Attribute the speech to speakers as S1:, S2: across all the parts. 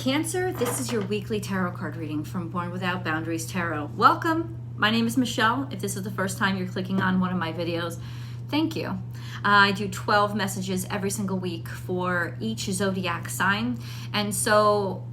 S1: Cancer, this is your weekly tarot card reading from Born Without Boundaries Tarot. Welcome. My name is Michelle. If this is the first time you're clicking on one of my videos, thank you. I do 12 messages every single week for each zodiac sign. And so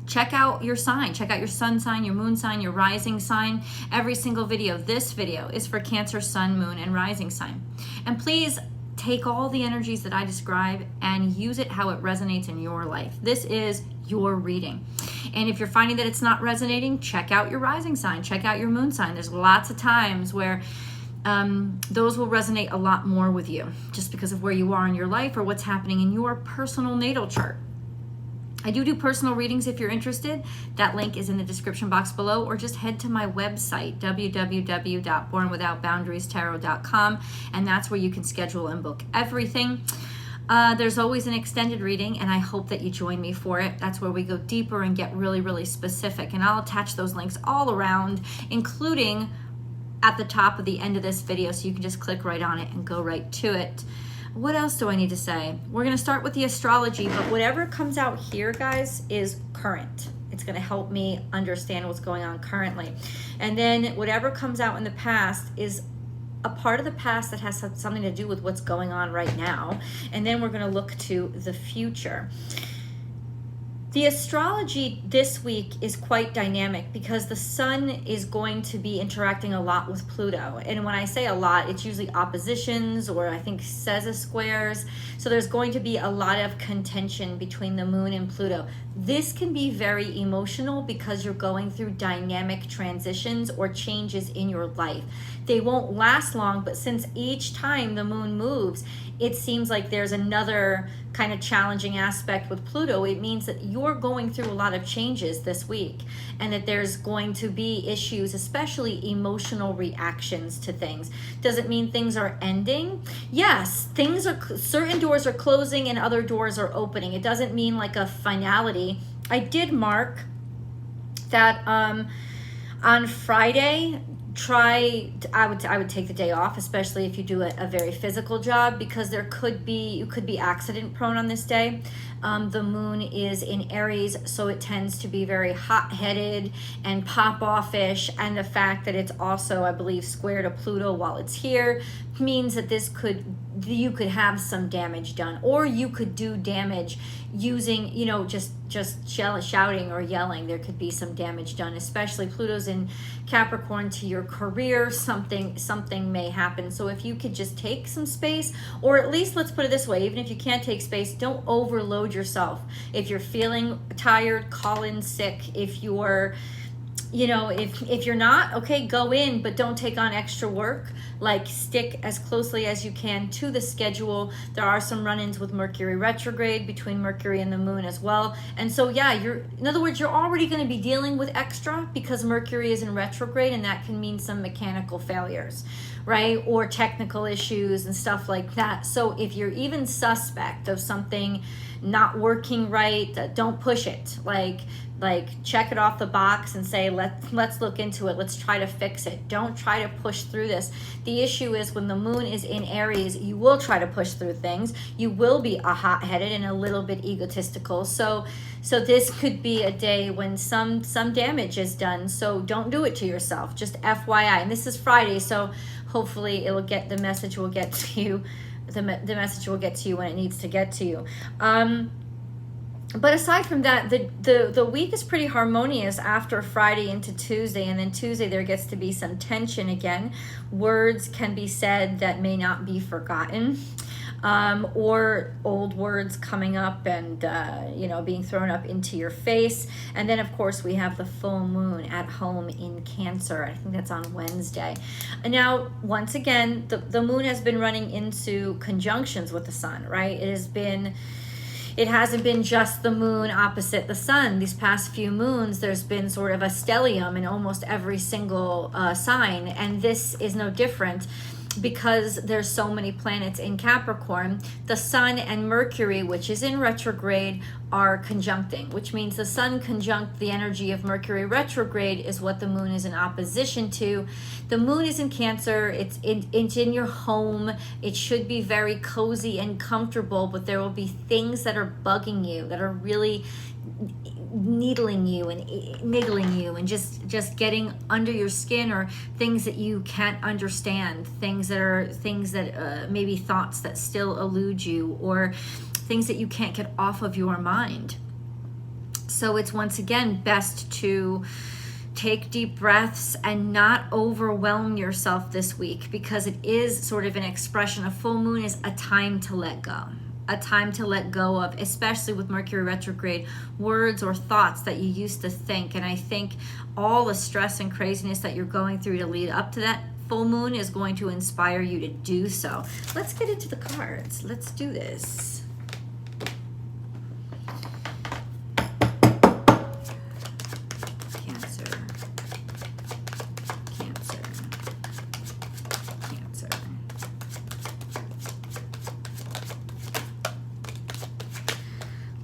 S1: check out your sign. Check out your sun sign, your moon sign, your rising sign. Every single video. This video is for Cancer, sun, moon, and rising sign. And please take all the energies that I describe and use it how it resonates in your life. This is your reading. And if you're finding that it's not resonating, check out your rising sign, check out your moon sign. There's lots of times where those will resonate a lot more with you just because of where you are in your life or what's happening in your personal natal chart. I do personal readings if you're interested. That link is in the description box below, or just head to my website, www.bornwithoutboundariestarot.com, and that's where you can schedule and book everything. There's always an extended reading, and I hope that you join me for it. That's where we go deeper and get really, really specific, and I'll attach those links all around, including at the top of the end of this video, so you can just click right on it and go right to it. What else do I need to say? We're going to start with the astrology, but whatever comes out here, guys, is current. It's going to help me understand what's going on currently. And then whatever comes out in the past is a part of the past that has something to do with what's going on right now. And then we're going to look to the future. The astrology this week is quite dynamic because the sun is going to be interacting a lot with Pluto. And when I say a lot, it's usually oppositions or I think squares. So there's going to be a lot of contention between the moon and Pluto. This can be very emotional because you're going through dynamic transitions or changes in your life. They won't last long, but since each time the moon moves, it seems like there's another kind of challenging aspect with Pluto. It means that you're going through a lot of changes this week and that there's going to be issues, especially emotional reactions to things. Does it mean things are ending? Yes, certain doors are closing and other doors are opening. It doesn't mean like a finality. I did mark that on Friday, I would take the day off, especially if you do a very physical job, because you could be accident prone on this day. The moon is in Aries, so it tends to be very hot-headed and pop-off-ish, and the fact that it's also, I believe, square to Pluto while it's here means that you could have some damage done, or you could do damage using, just shouting or yelling. There could be some damage done, especially Pluto's in Capricorn to your career. Something may happen. So if you could just take some space, or at least, let's put it this way, even if you can't take space, don't overload yourself. If you're feeling tired, call in sick. If you're if you're not, okay, go in, but don't take on extra work. Like, stick as closely as you can to the schedule. There are some run-ins with Mercury retrograde between Mercury and the moon as well. And so, yeah, in other words, you're already going to be dealing with extra because Mercury is in retrograde, and that can mean some mechanical failures, right? Or technical issues and stuff like that. So if you're even suspect of something not working right, don't push it. Like check it off the box and say, let's look into it. Let's try to fix it. Don't try to push through this. The issue is when the moon is in Aries, you will try to push through things. You will be hot-headed and a little bit egotistical. So this could be a day when some damage is done. So don't do it to yourself. Just FYI. And this is Friday, so hopefully the message will get to you. The message will get to you when it needs to get to you. But aside from that, the week is pretty harmonious after Friday into Tuesday, and then Tuesday there gets to be some tension again. Words can be said that may not be forgotten, or old words coming up and being thrown up into your face. And then of course we have the full moon at home in Cancer. I think that's on Wednesday. And now once again, the moon has been running into conjunctions with the sun, right? It hasn't been just the moon opposite the sun. These past few moons, there's been sort of a stellium in almost every single sign, and this is no different. Because there's so many planets in Capricorn, the sun and Mercury, which is in retrograde, are conjuncting, which means the sun conjunct the energy of Mercury retrograde is what the moon is in opposition to. The moon is in Cancer. It's in your home. It should be very cozy and comfortable, but there will be things that are bugging you, that are really needling you and niggling you and just getting under your skin, or things that you can't understand, things that maybe thoughts that still elude you, or things that you can't get off of your mind. So it's once again best to take deep breaths and not overwhelm yourself this week, because it is sort of an expression. A full moon is a time to let go. A time to let go of, especially with Mercury retrograde, words or thoughts that you used to think. And I think all the stress and craziness that you're going through to lead up to that full moon is going to inspire you to do so. Let's get into the cards. Let's do this.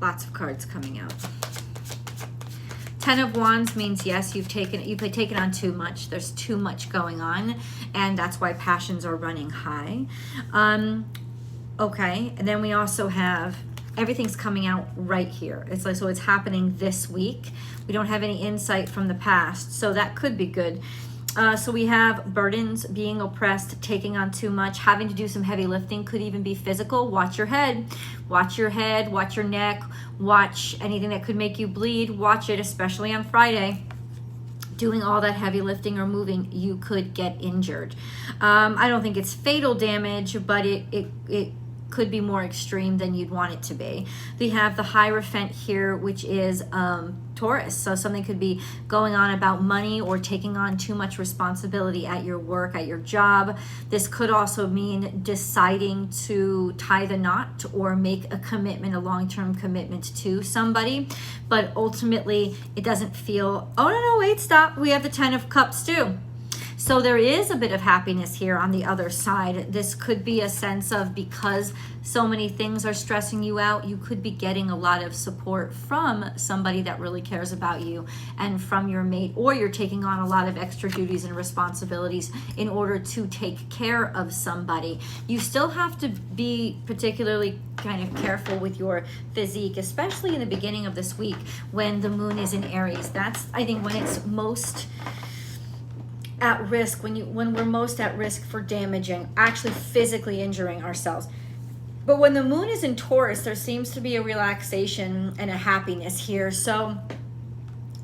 S1: Lots of cards coming out. 10 of Wands means yes, you've taken on too much. There's too much going on, and that's why passions are running high. Okay, and then we also have everything's coming out right here. It's like, so it's happening this week. We don't have any insight from the past, so that could be good. So we have burdens, being oppressed, taking on too much, having to do some heavy lifting, could even be physical. Watch your head, watch your head, watch your neck, watch anything that could make you bleed. Watch it, especially on Friday. Doing all that heavy lifting or moving, you could get injured. I don't think it's fatal damage, but it could be more extreme than you'd want it to be. We have the Hierophant here, which is Taurus. So something could be going on about money or taking on too much responsibility at your work, at your job. This could also mean deciding to tie the knot or make a commitment, a long-term commitment to somebody. But ultimately, it doesn't feel, oh, no, wait, stop. We have the 10 of Cups too. So there is a bit of happiness here on the other side. This could be a sense of, because so many things are stressing you out, you could be getting a lot of support from somebody that really cares about you and from your mate, or you're taking on a lot of extra duties and responsibilities in order to take care of somebody. You still have to be particularly kind of careful with your physique, especially in the beginning of this week when the moon is in Aries. That's, I think, when it's most at risk, when we're most at risk for damaging, actually physically injuring ourselves. But when the moon is in Taurus, there seems to be a relaxation and a happiness here. So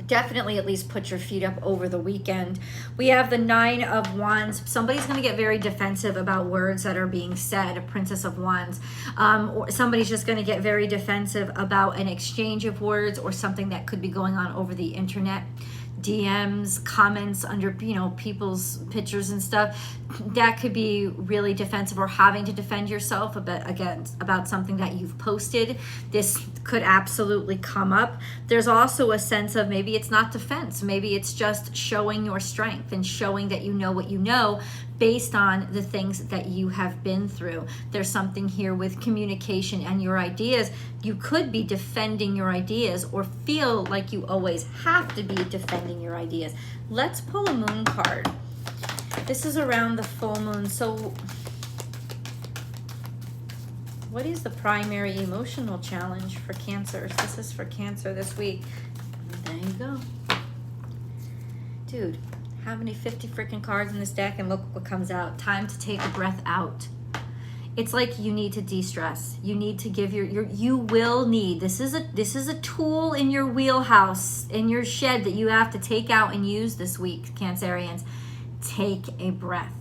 S1: definitely at least put your feet up over the weekend. We have the 9 of Wands. Somebody's going to get very defensive about words that are being said, a Princess of Wands. Or somebody's just going to get very defensive about an exchange of words or something that could be going on over the internet. DMs, comments under, people's pictures and stuff. That could be really defensive, or having to defend yourself about something that you've posted. This could absolutely come up. There's also a sense of maybe it's not defense. Maybe it's just showing your strength and showing that you know what you know based on the things that you have been through. There's something here with communication and your ideas. You could be defending your ideas or feel like you always have to be defending your ideas. Let's pull a moon card. This is around the full moon. So what is the primary emotional challenge for Cancer? This is for Cancer this week. There you go. Dude, how many 50 freaking cards in this deck, and look what comes out. Time to take a breath out. It's like you need to de-stress. You need to give you will need, this is a tool in your wheelhouse, in your shed, that you have to take out and use this week, Cancerians. Take a breath.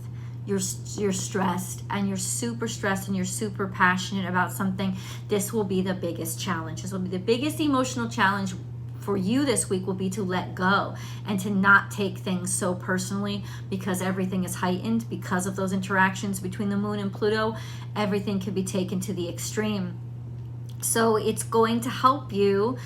S1: You're stressed, and you're super stressed, and you're super passionate about something. This will be the biggest challenge. This will be the biggest emotional challenge for you this week, will be to let go and to not take things so personally, because everything is heightened because of those interactions between the moon and Pluto. Everything can be taken to the extreme. So it's going to help you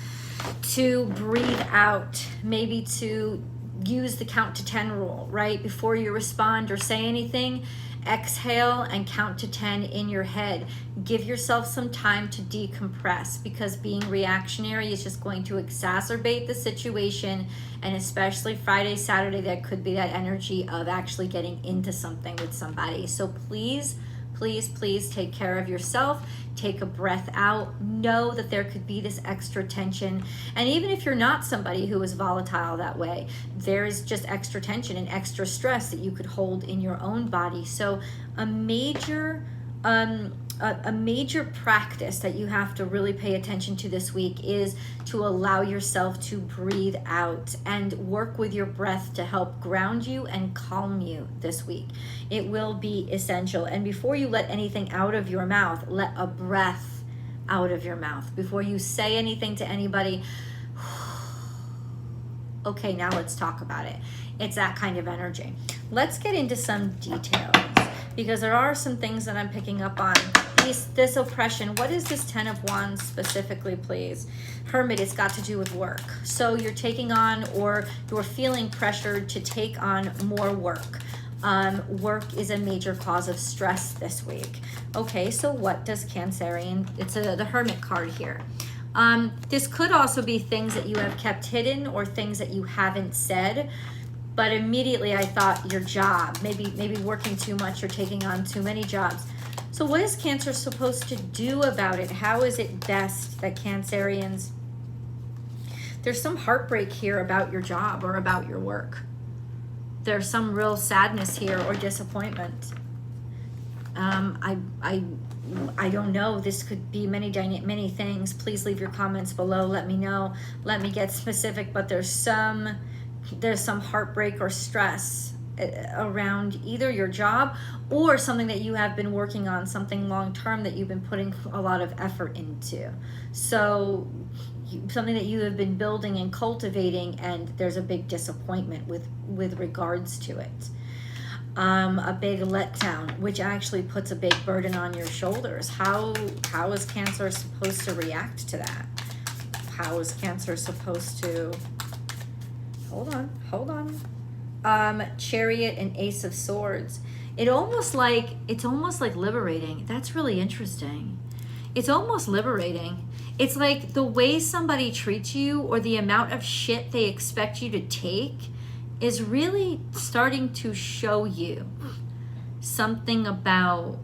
S1: to breathe out, maybe to use the count to 10 rule, right? Before you respond or say anything, exhale and count to 10 in your head. Give yourself some time to decompress, because being reactionary is just going to exacerbate the situation. And especially Friday, Saturday, there could be that energy of actually getting into something with somebody. So please please, please take care of yourself. Take a breath out. Know that there could be this extra tension. And even if you're not somebody who is volatile that way, there is just extra tension and extra stress that you could hold in your own body. So a major practice that you have to really pay attention to this week is to allow yourself to breathe out and work with your breath to help ground you and calm you this week. It will be essential. And before you let anything out of your mouth, let a breath out of your mouth. Before you say anything to anybody, okay, now let's talk about it. It's that kind of energy. Let's get into some details, because there are some things that I'm picking up on. This oppression, what is this 10 of Wands specifically, please? Hermit, it's got to do with work. So you're taking on, or you're feeling pressured to take on more work. Work is a major cause of stress this week. Okay, so what does Cancerian, it's the Hermit card here. This could also be things that you have kept hidden or things that you haven't said. But immediately I thought your job, maybe working too much or taking on too many jobs. So what is Cancer supposed to do about it? How is it best that Cancerians, there's some heartbreak here about your job or about your work. There's some real sadness here or disappointment. I don't know. This could be many things. Please leave your comments below. Let me know. Let me get specific, but there's some heartbreak or stress around either your job or something that you have been working on, something long-term that you've been putting a lot of effort into. So something that you have been building and cultivating, and there's a big disappointment with regards to it. A big letdown, which actually puts a big burden on your shoulders. How is Cancer supposed to react to that? How is Cancer supposed to... Hold on. Chariot and Ace of Swords. It's almost like liberating. That's really interesting. It's almost liberating. It's like the way somebody treats you or the amount of shit they expect you to take is really starting to show you something about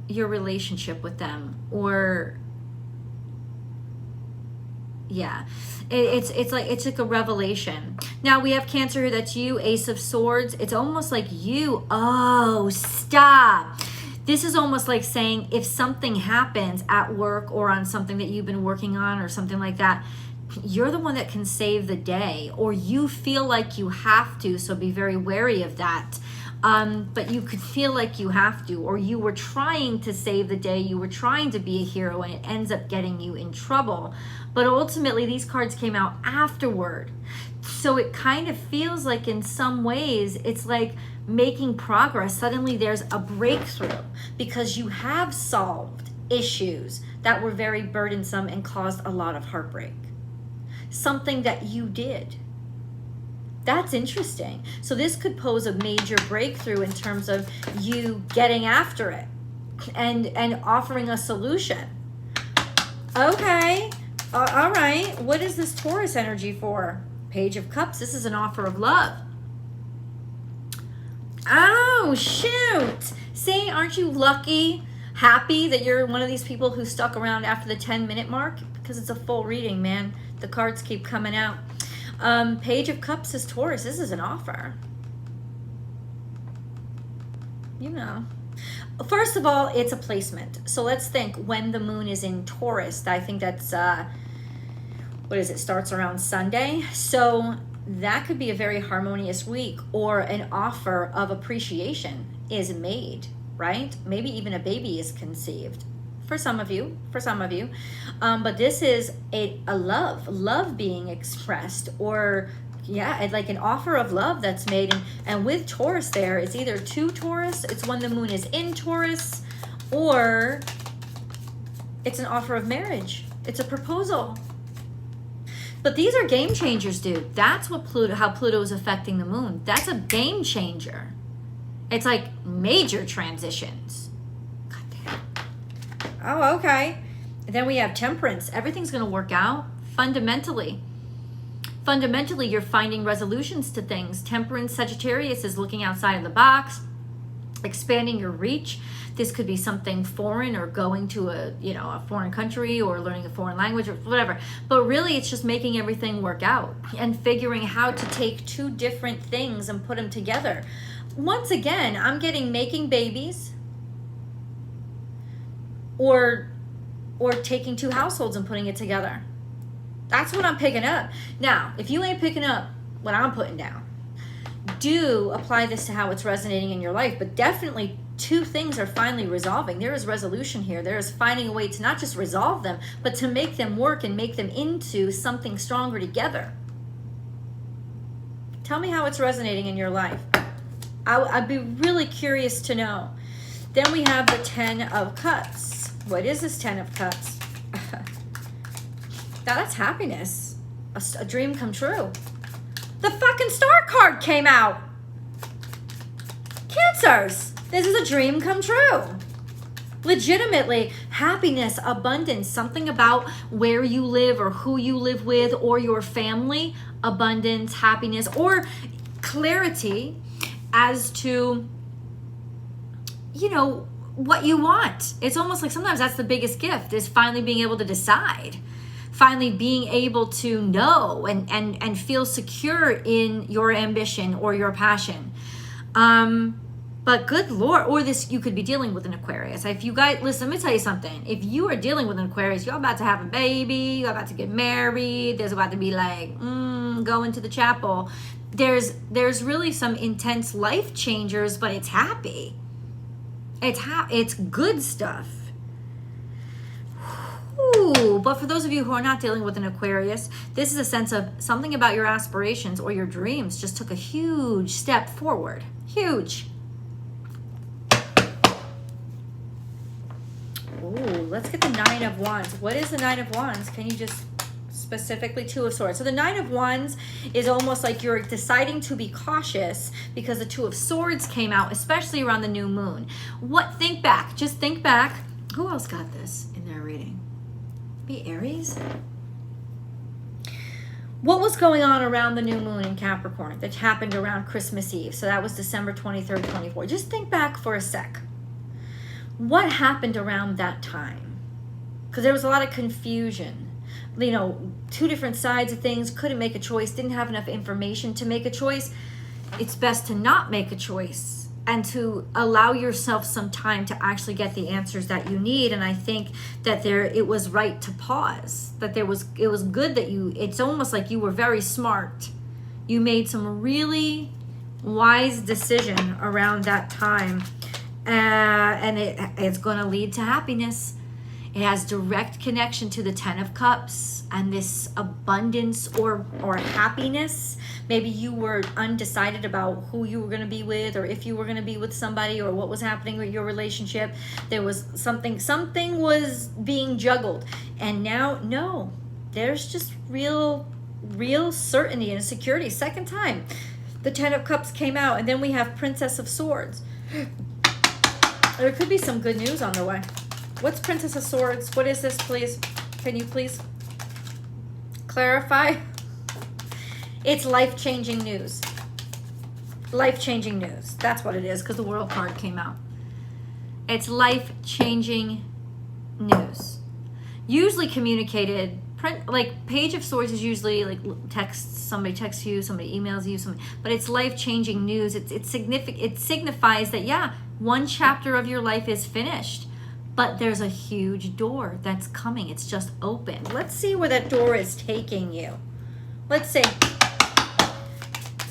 S1: your relationship with them, or yeah, it's like a revelation. Now we have Cancer here, that's you, Ace of Swords. It's almost like you, oh, stop. This is almost like saying if something happens at work or on something that you've been working on or something like that, you're the one that can save the day, or you feel like you have to, so be very wary of that. But you could feel like you have to, or you were trying to save the day, you were trying to be a hero, and it ends up getting you in trouble. But ultimately, these cards came out afterward. So it kind of feels like in some ways, it's like making progress. Suddenly there's a breakthrough because you have solved issues that were very burdensome and caused a lot of heartbreak. Something that you did. That's interesting. So this could pose a major breakthrough in terms of you getting after it and offering a solution. Okay. All right. What is this Taurus energy for? Page of Cups. This is an offer of love. Oh, shoot. See, aren't you lucky, happy that you're one of these people who stuck around after the 10-minute mark? Because it's a full reading, man. The cards keep coming out. Page of Cups is Taurus. This is an offer. You know. First of all, it's a placement. So let's think when the moon is in Taurus. I think that's, what is it, starts around Sunday. So that could be a very harmonious week, or an offer of appreciation is made, right? Maybe even a baby is conceived. For some of you. But this is a love being expressed, or yeah, like an offer of love that's made. And with Taurus there, it's either to Taurus, it's when the moon is in Taurus, or it's an offer of marriage. It's a proposal. But these are game changers, dude. That's what how Pluto is affecting the moon. That's a game changer. It's like major transitions. God damn. Oh, okay. And then we have Temperance. Everything's going to work out fundamentally. Fundamentally, you're finding resolutions to things. Temperance, Sagittarius is looking outside of the box. expanding your reach. This could be something foreign or going to a foreign country or learning a foreign language or whatever. But really it's just making everything work out and figuring how to take two different things and put them together. Once again, I'm getting making babies or taking two households and putting it together. That's what I'm picking up. Now, if you ain't picking up what I'm putting down, do apply this to how it's resonating in your life. But definitely two things are finally resolving. There is resolution here. There is finding a way to not just resolve them, but to make them work and make them into something stronger together. Tell me how it's resonating in your life. I'd be really curious to know. Then we have the 10 of Cups. What is this 10 of Cups? Now that's happiness. A dream come true. The fucking Star card came out. Cancers. This is a dream come true. Legitimately, happiness, abundance, something about where you live or who you live with or your family, abundance, happiness, or clarity as to, what you want. It's almost like sometimes that's the biggest gift, is finally being able to decide. Finally being able to know and feel secure in your ambition or your passion. But good Lord, or this, you could be dealing with an Aquarius. If you guys, listen, let me tell you something. If you are dealing with an Aquarius, you're about to have a baby, you're about to get married, there's about to be like, going to the chapel. There's really some intense life changers, but it's happy. It's good stuff. Ooh, but for those of you who are not dealing with an Aquarius, this is a sense of something about your aspirations or your dreams just took a huge step forward. Huge. Ooh, let's get the 9 of Wands. What is the 9 of Wands? Can you just specifically 2 of Swords? So the 9 of Wands is almost like you're deciding to be cautious because the 2 of Swords came out, especially around the new moon. Think back. Just think back. Who else got this in their reading? Be Aries? What was going on around the new moon in Capricorn that happened around Christmas Eve? So that was December 23rd, 24. Just think back for a sec. What happened around that time? Because there was a lot of confusion. Two different sides of things, couldn't make a choice, didn't have enough information to make a choice. It's best to not make a choice and to allow yourself some time to actually get the answers that you need. And I think that it was right to pause, that it was good that it's almost like you were very smart. You made some really wise decision around that time. And it's going to lead to happiness. It has direct connection to the 10 of Cups and this abundance or happiness. Maybe you were undecided about who you were going to be with, or if you were going to be with somebody, or what was happening with your relationship. There was something was being juggled. And now, no, there's just real certainty and security. Second time, the 10 of Cups came out, and then we have Princess of Swords. There could be some good news on the way. What's Princess of Swords? What is this, please? Can you please clarify? It's life-changing news. Life-changing news. That's what it is, because the World card came out. It's life-changing news. Usually communicated, like Page of Swords is usually like somebody texts you, somebody emails you, but it's life-changing news. It's significant. It signifies that, yeah, one chapter of your life is finished, but there's a huge door that's coming. It's just open. Let's see where that door is taking you. Let's see.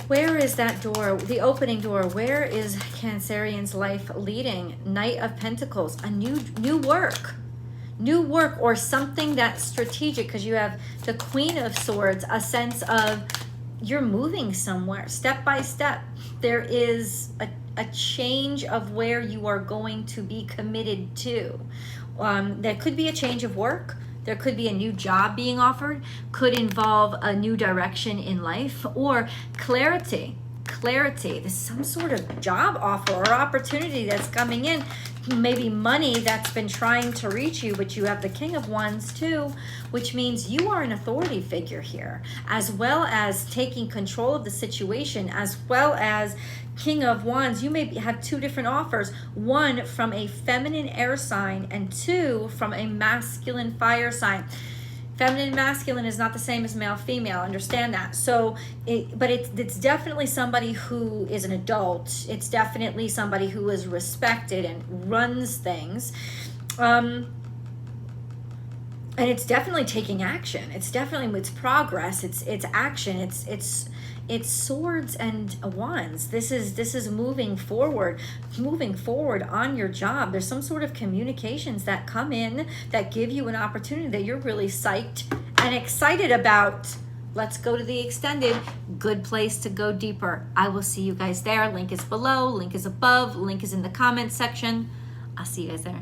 S1: Where is that door? The opening door. Where is Cancerian's life leading? Knight of Pentacles. A new work. New work, or something that's strategic, because you have the Queen of Swords, a sense of you're moving somewhere step by step. There is a change of where you are going to be committed to. There could be a change of work. There could be a new job being offered, could involve a new direction in life, or clarity. There's some sort of job offer or opportunity that's coming in. maybe money that's been trying to reach you, but you have the King of Wands too, which means you are an authority figure here, as well as taking control of the situation, as well as King of Wands. You may have two different offers, one from a feminine air sign and two from a masculine fire sign. Feminine and masculine is not the same as male female, understand that. So it's definitely somebody who is an adult. It's definitely somebody who is respected and runs things, and it's definitely taking action. It's progress. It's action. It's swords and wands. This is moving forward on your job. There's some sort of communications that come in that give you an opportunity that you're really psyched and excited about. Let's go to the extended. Good place to go deeper. I will see you guys there. Link is below, link is above, link is in the comments section. I'll see you guys there.